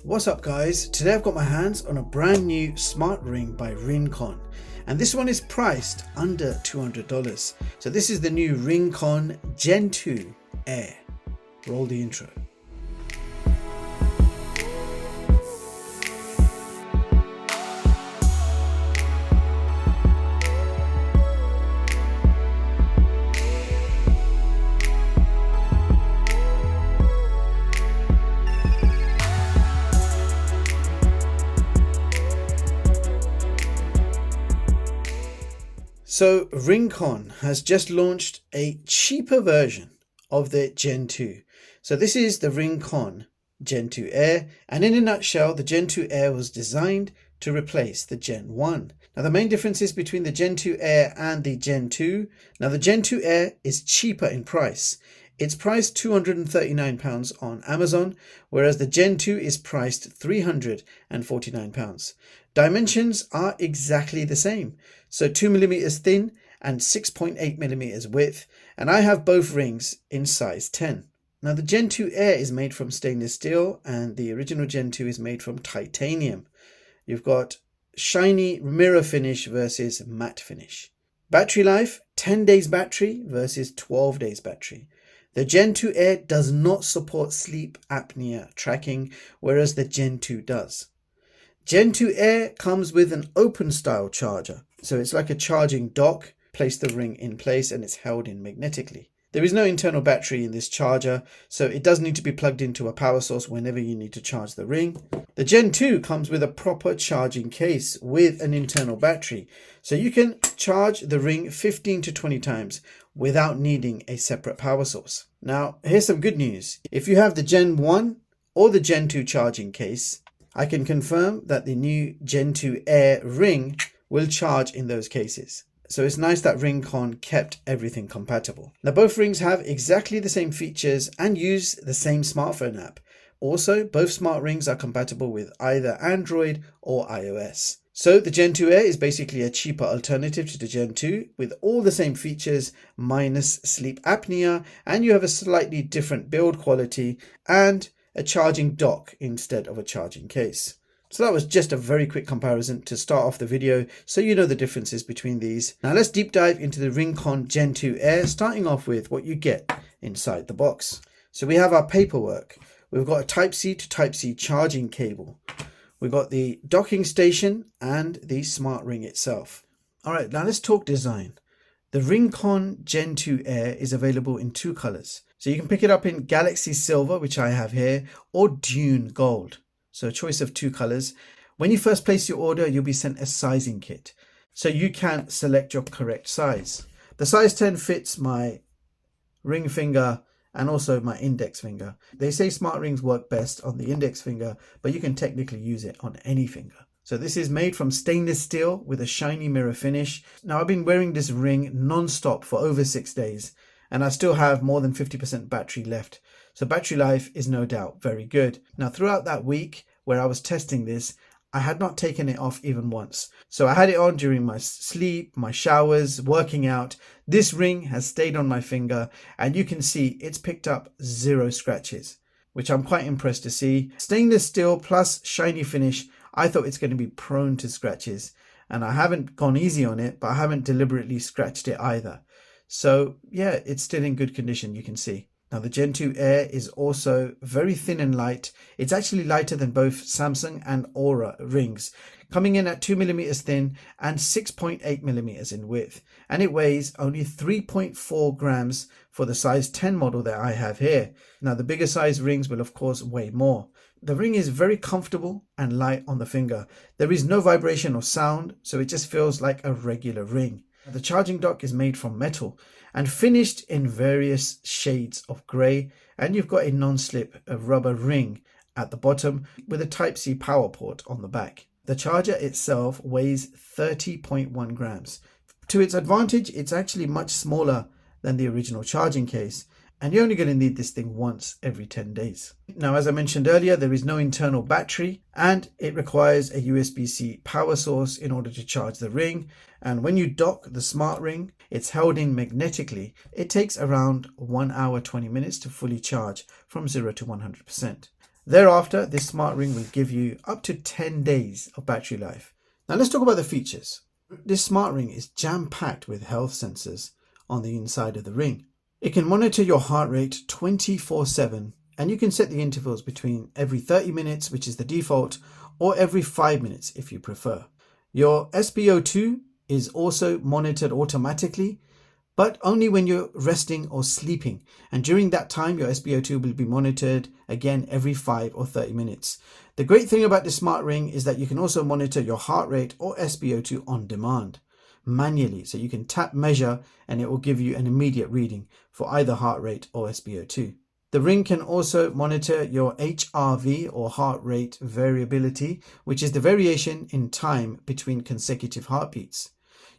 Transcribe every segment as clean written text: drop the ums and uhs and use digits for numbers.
What's up guys, today I've got my hands on a brand new smart ring by Ringconn, and this one is priced under $200. So this is the new Ringconn Gen2 Air. Roll the intro. So Ringconn has just launched a cheaper version of the Gen 2. So this is the Ringconn Gen2 Air, and in a nutshell, the Gen2 Air was designed to replace the Gen 1. Now the main differences between the Gen2 Air and the Gen 2. Now the Gen2 Air is cheaper in price. It's priced £239 on Amazon, whereas the Gen 2 is priced £349. Dimensions are exactly the same, so 2mm thin and 6.8mm width, and I have both rings in size 10. Now the Gen 2 Air is made from stainless steel and the original Gen 2 is made from titanium. You've got shiny mirror finish versus matte finish. Battery life, 10 days battery versus 12 days battery. The Gen 2 Air does not support sleep apnea tracking, whereas the Gen 2 does. Gen 2 Air comes with an open style charger, so it's like a charging dock. Place the ring in place and it's held in magnetically. There is no internal battery in this charger, so it does need to be plugged into a power source whenever you need to charge the ring. The Gen 2 comes with a proper charging case with an internal battery, so you can charge the ring 15 to 20 times without needing a separate power source. Now, here's some good news. If you have the Gen 1 or the Gen 2 charging case, I can confirm that the new Gen 2 Air ring will charge in those cases. So it's nice that Ringconn kept everything compatible. Now both rings have exactly the same features and use the same smartphone app. Also, both smart rings are compatible with either Android or iOS. So the Gen 2 Air is basically a cheaper alternative to the Gen 2 with all the same features minus sleep apnea, and you have a slightly different build quality and a charging dock instead of a charging case. So that was just a very quick comparison to start off the video, so you know the differences between these. Now let's deep dive into the Ringconn Gen 2 Air, starting off with what you get inside the box. So we have our paperwork. We've got a Type-C to Type-C charging cable. We've got the docking station and the smart ring itself. All right, now let's talk design. The Ringconn Gen 2 Air is available in two colors. So you can pick it up in Galaxy Silver, which I have here, or Dune Gold. So a choice of two colors. When you first place your order, you'll be sent a sizing kit, so you can select your correct size. The size 10 fits my ring finger and also my index finger. They say smart rings work best on the index finger, but you can technically use it on any finger. So this is made from stainless steel with a shiny mirror finish. Now I've been wearing this ring non-stop for over 6 days, and I still have more than 50% battery left. So battery life is no doubt very good. Now throughout that week where I was testing this, I had not taken it off even once. So I had it on during my sleep, my showers, working out. This ring has stayed on my finger, and you can see it's picked up 0 scratches, which I'm quite impressed to see. Stainless steel plus shiny finish, I thought it's going to be prone to scratches, and I haven't gone easy on it, but I haven't deliberately scratched it either. So yeah, it's still in good condition, you can see. Now the Gen 2 Air is also very thin and light. It's actually lighter than both Samsung and Aura rings, coming in at 2mm thin and 6.8mm in width. And it weighs only 3.4 grams for the size 10 model that I have here. Now the bigger size rings will of course weigh more. The ring is very comfortable and light on the finger. There is no vibration or sound, so it just feels like a regular ring. The charging dock is made from metal and finished in various shades of grey, and you've got a non-slip rubber ring at the bottom with a Type-C power port on the back. The charger itself weighs 30.1 grams. To its advantage, it's actually much smaller than the original charging case, and you're only going to need this thing once every 10 days. Now, as I mentioned earlier, there is no internal battery, and it requires a USB-C power source in order to charge the ring. And when you dock the smart ring, it's held in magnetically. It takes around 1 hour 20 minutes to fully charge from 0 to 100%. Thereafter, this smart ring will give you up to 10 days of battery life. Now let's talk about the features. This smart ring is jam-packed with health sensors on the inside of the ring. It can monitor your heart rate 24/7, and you can set the intervals between every 30 minutes, which is the default, or every 5 minutes if you prefer. Your SpO2 is also monitored automatically, but only when you're resting or sleeping. And during that time, your SpO2 will be monitored again every 5 or 30 minutes. The great thing about the smart ring is that you can also monitor your heart rate or SpO2 on demand, manually. So you can tap measure and it will give you an immediate reading for either heart rate or SpO2. The ring can also monitor your HRV or heart rate variability, which is the variation in time between consecutive heartbeats.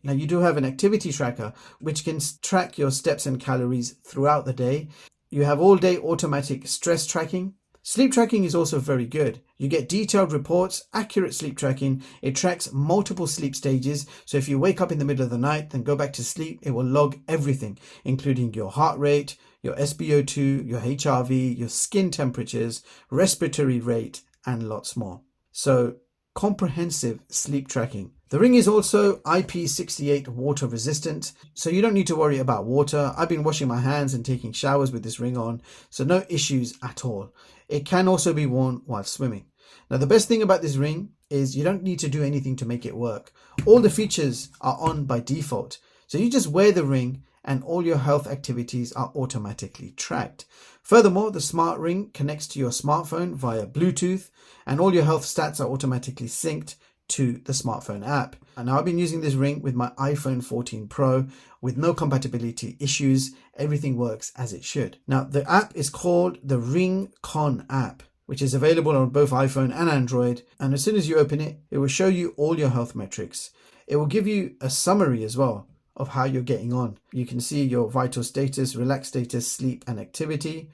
Now you do have an activity tracker which can track your steps and calories throughout the day. You have all day automatic stress tracking. Sleep tracking is also very good. You get detailed reports, accurate sleep tracking. It tracks multiple sleep stages. So if you wake up in the middle of the night, then go back to sleep, it will log everything, including your heart rate, your SpO2, your HRV, your skin temperatures, respiratory rate, and lots more. So comprehensive sleep tracking. The ring is also IP68 water resistant, so you don't need to worry about water. I've been washing my hands and taking showers with this ring on, so no issues at all. It can also be worn while swimming. Now the best thing about this ring is you don't need to do anything to make it work. All the features are on by default. So you just wear the ring and all your health activities are automatically tracked. Furthermore, the smart ring connects to your smartphone via Bluetooth and all your health stats are automatically synced to the smartphone app. And now I've been using this ring with my iPhone 14 Pro with no compatibility issues. Everything works as it should. Now the app is called the Ringconn app, which is available on both iPhone and Android. And as soon as you open it, it will show you all your health metrics. It will give you a summary as well of how you're getting on. You can see your vital status, relaxed status, sleep and activity.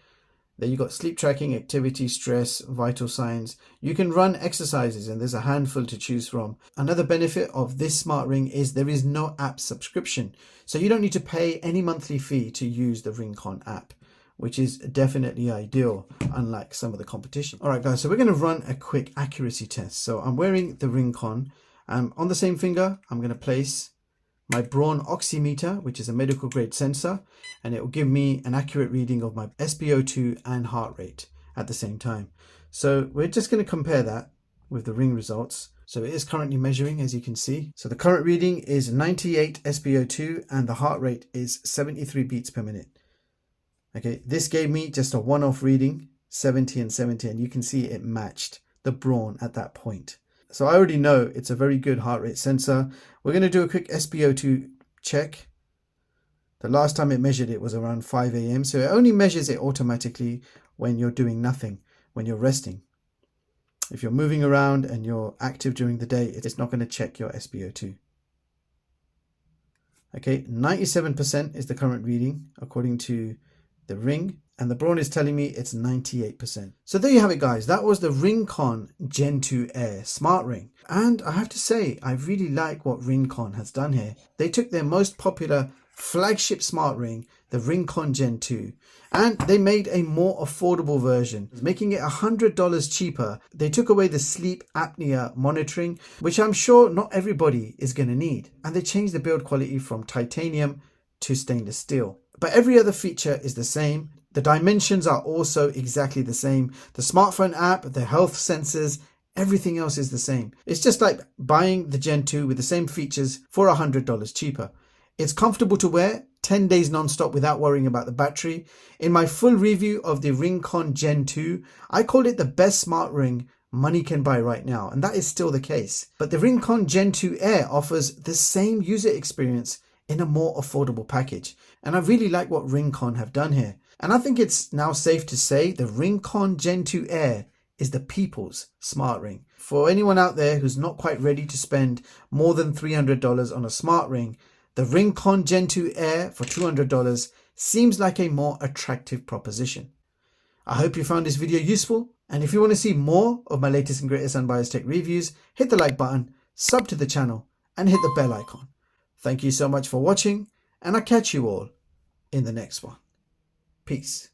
There you got sleep tracking, activity, stress, vital signs. You can run exercises and there's a handful to choose from. Another benefit of this smart ring is there is no app subscription. So you don't need to pay any monthly fee to use the Ringconn app, which is definitely ideal, unlike some of the competition. All right, guys, so we're going to run a quick accuracy test. So I'm wearing the Ringconn. On the same finger, I'm going to place my Braun oximeter, which is a medical grade sensor, and it will give me an accurate reading of my SpO2 and heart rate at the same time. So we're just going to compare that with the ring results. So it is currently measuring, as you can see. So the current reading is 98 SpO2 and the heart rate is 73 beats per minute. Okay, this gave me just a one-off reading, 70 and 70, and you can see it matched the Braun at that point. So I already know it's a very good heart rate sensor. We're going to do a quick SpO2 check. The last time it measured it was around 5 a.m. So it only measures it automatically when you're doing nothing, when you're resting. If you're moving around and you're active during the day, it's not going to check your SpO2. Okay, 97% is the current reading according to the ring. And the Braun is telling me it's 98%. So there you have it, guys. That was the Ringconn Gen2 Air smart ring. And I have to say, I really like what Ringconn has done here. They took their most popular flagship smart ring, the Ringconn Gen2, and they made a more affordable version, making it $100 cheaper. They took away the sleep apnea monitoring, which I'm sure not everybody is going to need. And they changed the build quality from titanium to stainless steel. But every other feature is the same. The dimensions are also exactly the same. The smartphone app, the health sensors, everything else is the same. It's just like buying the Gen 2 with the same features for $100 cheaper. It's comfortable to wear, 10 days non-stop without worrying about the battery. In my full review of the Ringconn Gen 2, I called it the best smart ring money can buy right now, and that is still the case. But the Ringconn Gen 2 Air offers the same user experience in a more affordable package. And I really like what Ringconn have done here. And I think it's now safe to say the Ringconn Gen 2 Air is the people's smart ring. For anyone out there who's not quite ready to spend more than $300 on a smart ring, the Ringconn Gen 2 Air for $200 seems like a more attractive proposition. I hope you found this video useful, and if you want to see more of my latest and greatest unbiased tech reviews, hit the like button, sub to the channel, and hit the bell icon. Thank you so much for watching, and I'll catch you all in the next one. Peace.